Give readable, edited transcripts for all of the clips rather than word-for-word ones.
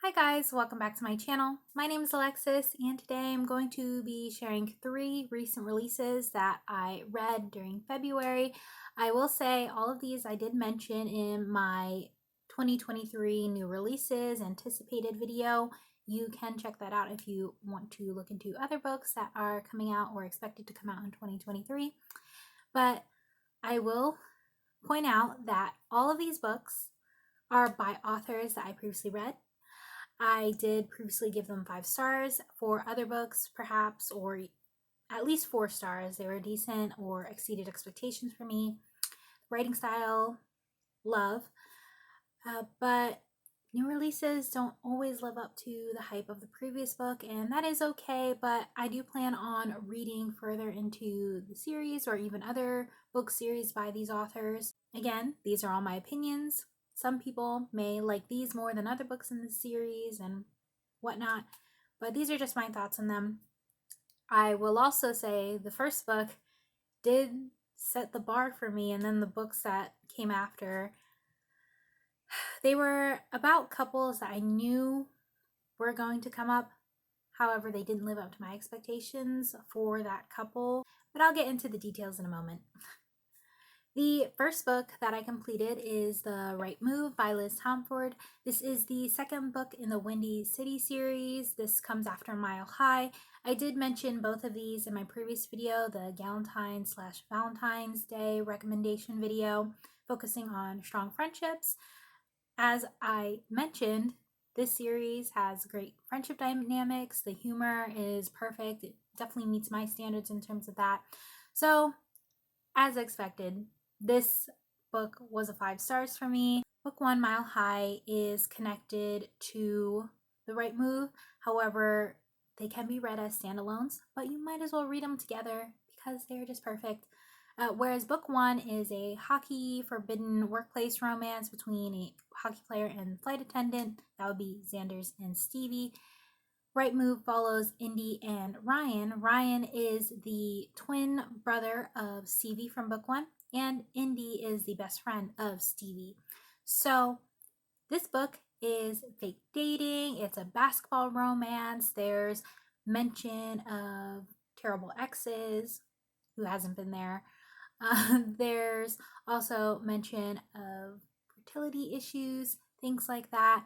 Hi guys, welcome back to my channel. My name is Alexis and today I'm going to be sharing 3 recent releases that I read during February. I will say all of these I did mention in my 2023 new releases anticipated video. You can check that out if you want to look into other books that are coming out or expected to come out in 2023. But I will point out that all of these books are by authors that I previously read. I did previously give them 5 stars. For other books, perhaps, or at least 4 stars. They were decent or exceeded expectations for me. Writing style, love. But new releases don't always live up to the hype of the previous book, and that is okay, but I do plan on reading further into the series or even other book series by these authors. Again, these are all my opinions. Some people may like these more than other books in the series and whatnot, but these are just my thoughts on them. I will also say the first book did set the bar for me, and then the books that came after, they were about couples that I knew were going to come up. However, they didn't live up to my expectations for that couple, but I'll get into the details in a moment. The first book that I completed is The Right Move by Liz Tomford. This is the second book in the Windy City series. This comes after Mile High. I did mention both of these in my previous video, the Galentine/Valentine's Day recommendation video, focusing on strong friendships. As I mentioned, this series has great friendship dynamics. The humor is perfect. It definitely meets my standards in terms of that. So, as expected, this book was a 5 stars for me. Book 1, Mile High, is connected to The Right Move. However, they can be read as standalones, but you might as well read them together because they're just perfect. Whereas book 1 is a hockey forbidden workplace romance between a hockey player and flight attendant. That would be Xander's and Stevie. Right Move follows Indy and Ryan. Ryan is the twin brother of Stevie from book 1, and Indy is the best friend of Stevie. So this book is fake dating. It's a basketball romance. There's mention of terrible exes. Who hasn't been there? There's also mention of fertility issues, things like that.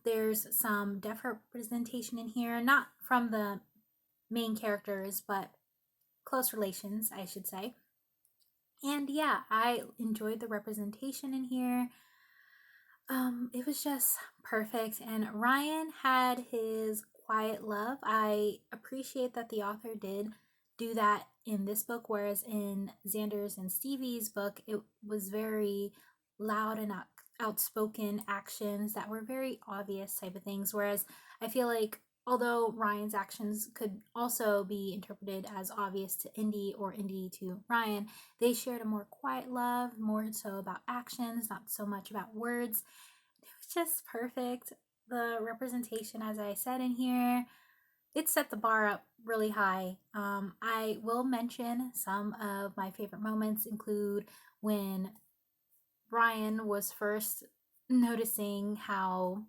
There's some deaf representation in here, not from the main characters, but close relations, I should say. And yeah, I enjoyed the representation in here. It was just perfect. And Ryan had his quiet love. I appreciate that the author did do that in this book, whereas in Xander's and Stevie's book, it was very loud and outspoken actions that were very obvious type of things. Whereas I feel like although Ryan's actions could also be interpreted as obvious to Indy or Indy to Ryan, they shared a more quiet love, more so about actions, not so much about words. It was just perfect. The representation, as I said in here, it set the bar up really high. I will mention some of my favorite moments include when Ryan was first noticing how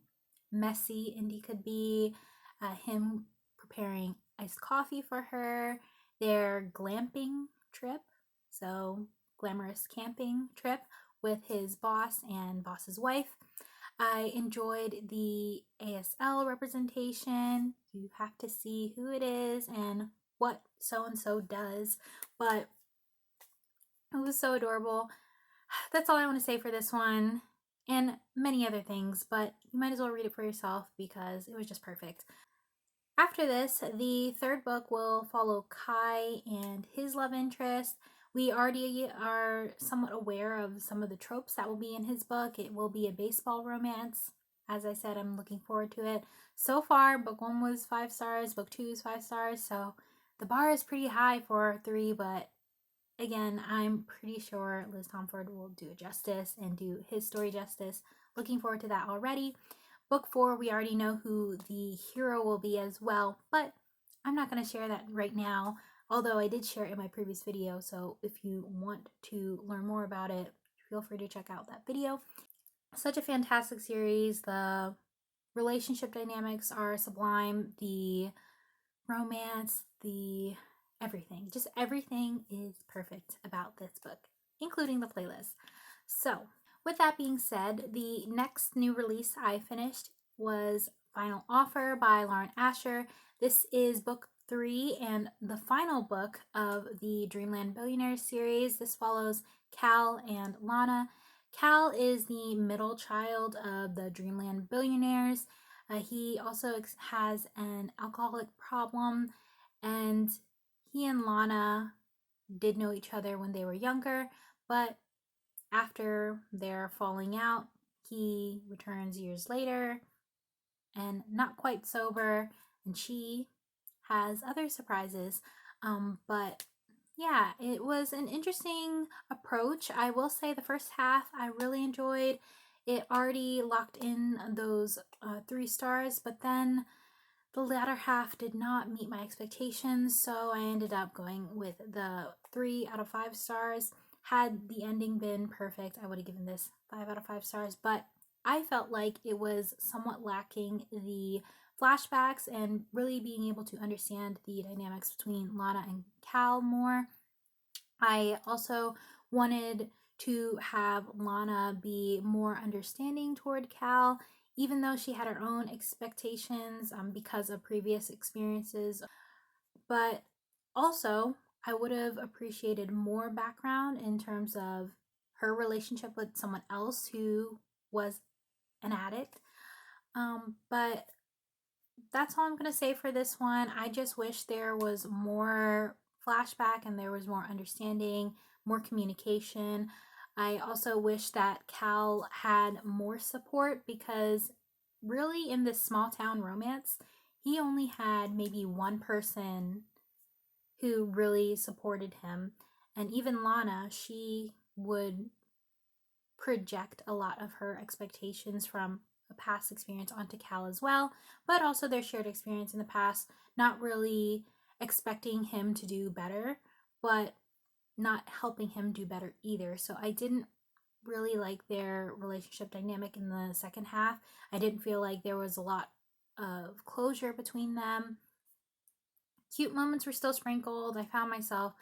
messy Indy could be, him preparing iced coffee for her, their glamping trip, so glamorous camping trip with his boss and boss's wife. I enjoyed the ASL representation. You have to see who it is and what so-and-so does, but it was so adorable. That's all I want to say for this one, and many other things, but you might as well read it for yourself because it was just perfect. After this, the third book will follow Kai and his love interest. We already are somewhat aware of some of the tropes that will be in his book. It will be a baseball romance. As I said, I'm looking forward to it. So far, book 1 was 5 stars, book 2 is 5 stars, so the bar is pretty high for 3, but again, I'm pretty sure Liz Tomford will do it justice and do his story justice. Looking forward to that already. Book 4, we already know who the hero will be as well, but I'm not going to share that right now, although I did share it in my previous video, so if you want to learn more about it, feel free to check out that video. Such a fantastic series. The relationship dynamics are sublime. The romance, the everything, just everything is perfect about this book, including the playlist. So, with that being said, the next new release I finished was Final Offer by Lauren Asher. This is book 3 and the final book of the Dreamland Billionaires series. This follows Cal and Lana. Cal is the middle child of the Dreamland Billionaires. He also has an alcoholic problem, and he and Lana did know each other when they were younger, but after their falling out, he returns years later and not quite sober, and she has other surprises. But yeah, it was an interesting approach. I will say the first half I really enjoyed. It already locked in those 3 stars, but then the latter half did not meet my expectations, so I ended up going with the 3 out of 5 stars. Had the ending been perfect, I would have given this 5 out of 5 stars, but I felt like it was somewhat lacking the flashbacks and really being able to understand the dynamics between Lana and Cal more. I also wanted to have Lana be more understanding toward Cal, even though she had her own expectations because of previous experiences. But also, I would have appreciated more background in terms of her relationship with someone else who was an addict. But that's all I'm going to say for this one. I just wish there was more flashback and there was more understanding, more communication. I also wish that Cal had more support because, really, in this small town romance, he only had maybe one person who really supported him. And even Lana, she would project a lot of her expectations from a past experience onto Cal as well, but also their shared experience in the past, not really expecting him to do better, but not helping him do better either. So I didn't really like their relationship dynamic in the second half. I didn't feel like there was a lot of closure between them. Cute moments were still sprinkled. I found myself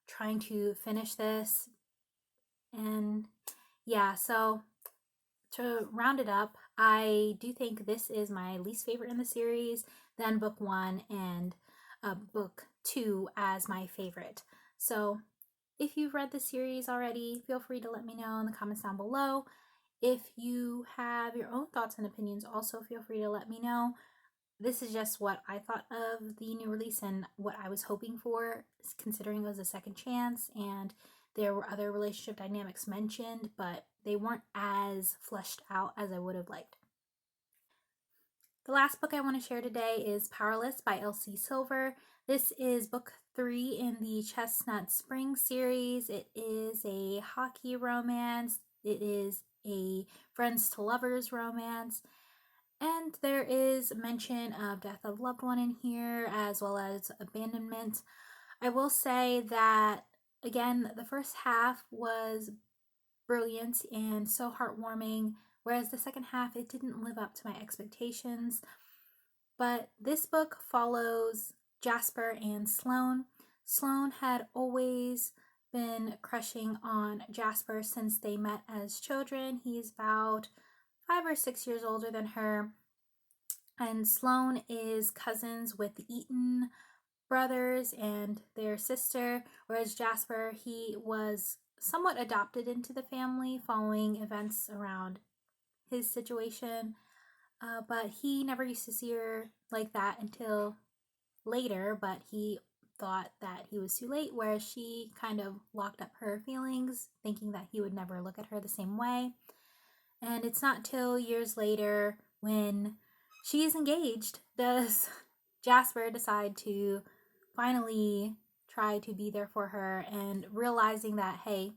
trying to finish this, and yeah, so to round it up, I do think this is my least favorite in the series, then book 1 and book 2 as my favorite. So if you've read the series already, feel free to let me know in the comments down below. If you have your own thoughts and opinions, also feel free to let me know. This is just what I thought of the new release and what I was hoping for, considering it was a second chance and there were other relationship dynamics mentioned, but they weren't as fleshed out as I would have liked. The last book I want to share today is Powerless by Elsie Silver. This is book 3 in the Chestnut Spring series. It is a hockey romance. It is a friends to lovers romance. And there is mention of death of loved one in here, as well as abandonment. I will say that, again, the first half was brilliant and so heartwarming, whereas the second half, it didn't live up to my expectations. But this book follows Jasper and Sloane. Sloane had always been crushing on Jasper since they met as children. He's about 5 or 6 years older than her. And Sloane is cousins with the Eaton brothers and their sister, whereas Jasper, he was somewhat adopted into the family following events around his situation. But he never used to see her like that until later, but he thought that he was too late, whereas she kind of locked up her feelings, thinking that he would never look at her the same way. And it's not till years later, when she is engaged, does Jasper decide to finally try to be there for her, and realizing that, hey,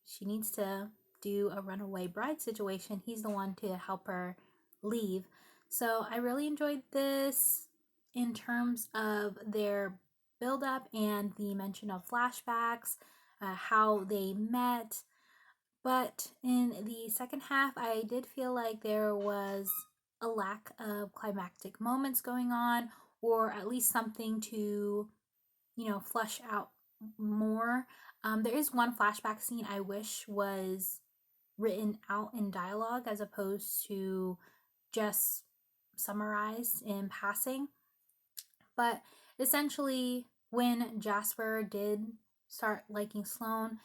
she needs to do a runaway bride situation. He's the one to help her leave. So I really enjoyed this in terms of their build up and the mention of flashbacks, how they met. But in the second half, I did feel like there was a lack of climactic moments going on, or at least something to, flush out more. There is one flashback scene I wish was written out in dialogue as opposed to just summarized in passing. But essentially, when Jasper did start liking Sloane,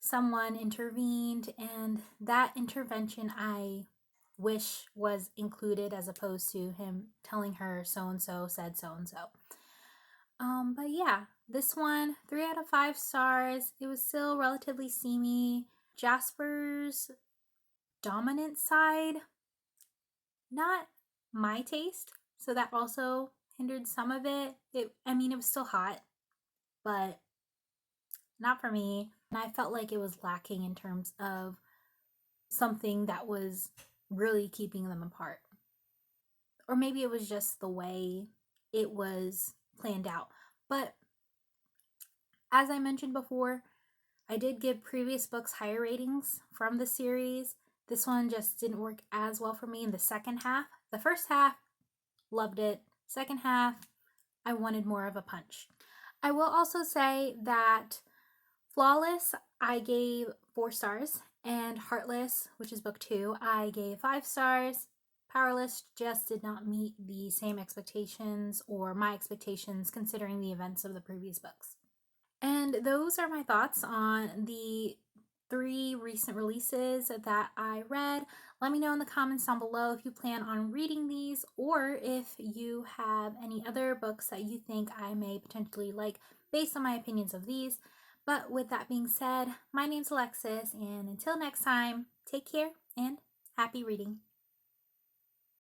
someone intervened, and that intervention I wish was included as opposed to him telling her so and so said so and so. But yeah, this one, 3 out of 5 stars. It was still relatively seamy. Jasper's dominant side, not my taste, so that also hindered some of it. It was still hot, but not for me. And I felt like it was lacking in terms of something that was really keeping them apart. Or maybe it was just the way it was planned out. But as I mentioned before, I did give previous books higher ratings from the series. This one just didn't work as well for me in the second half. The first half, loved it. Second half, I wanted more of a punch. I will also say that Flawless, I gave 4 stars, and Heartless, which is book 2, I gave 5 stars. Powerless just did not meet the same expectations or my expectations considering the events of the previous books. And those are my thoughts on the 3 recent releases that I read. Let me know in the comments down below if you plan on reading these or if you have any other books that you think I may potentially like based on my opinions of these. But with that being said, my name's Alexis, and until next time, take care and happy reading.